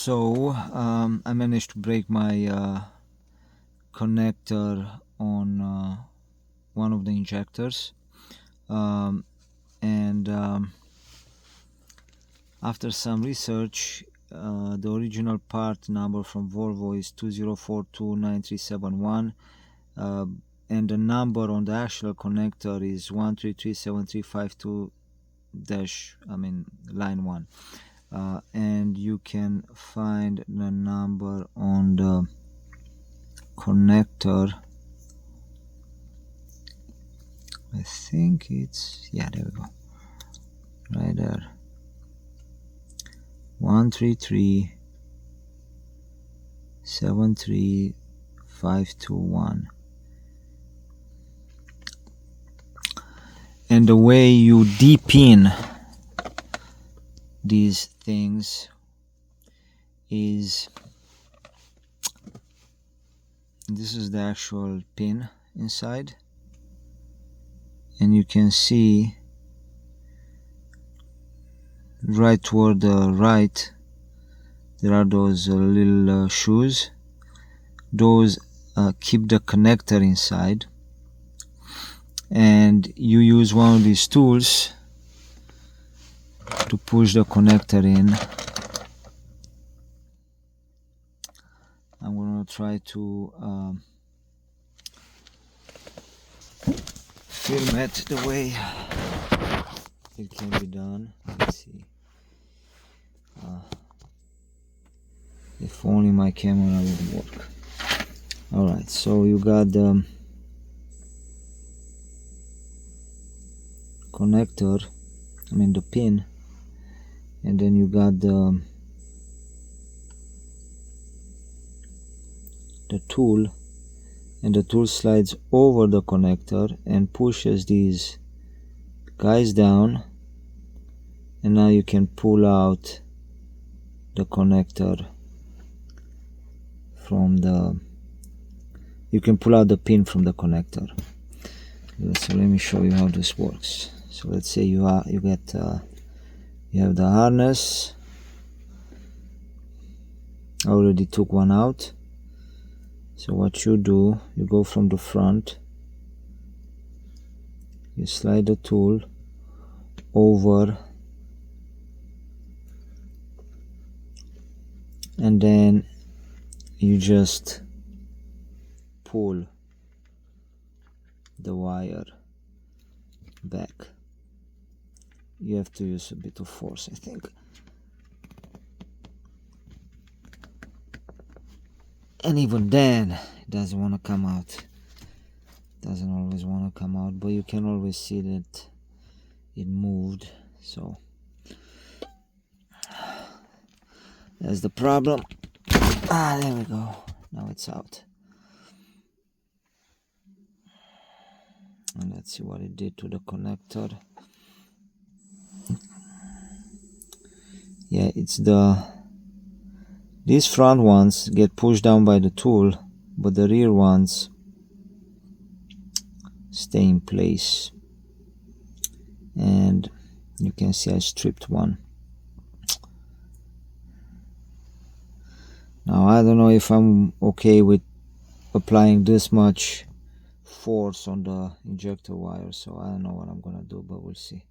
So I managed to break my connector on one of the injectors, and after some research, the original part number from Volvo is 20429371, and the number on the actual connector is 1337352 line 1. And you can find the number on the connector. I think it's, yeah, there we go, right there, 1337352 And the way you depin these things is, this is the actual pin inside, and you can see right toward the right there are those little shoes. Those keep the connector inside, and you use one of these tools to push the connector in. I'm gonna try to film it the way it can be done. Let's see. If only my camera would work. Alright, so you got the connector, the pin, and then you got the tool, and the tool slides over the connector and pushes these guys down, and now you can pull out the connector from the, you can pull out the pin from the connector. So let me show you how this works. So let's say you have the harness. I already took one out. So what you do, you go from the front, you slide the tool over, and then you just pull the wire back. You have to use a bit of force, I think. And even then, it doesn't want to come out. Doesn't always want to come out, but you can always see that it moved. So that's the problem. There we go. Now it's out. And let's see what it did to the connector. Yeah, it's these front ones get pushed down by the tool, but the rear ones stay in place. And you can see I stripped one. Now I don't know if I'm okay with applying this much force on the injector wire, so I don't know what I'm gonna do, but we'll see.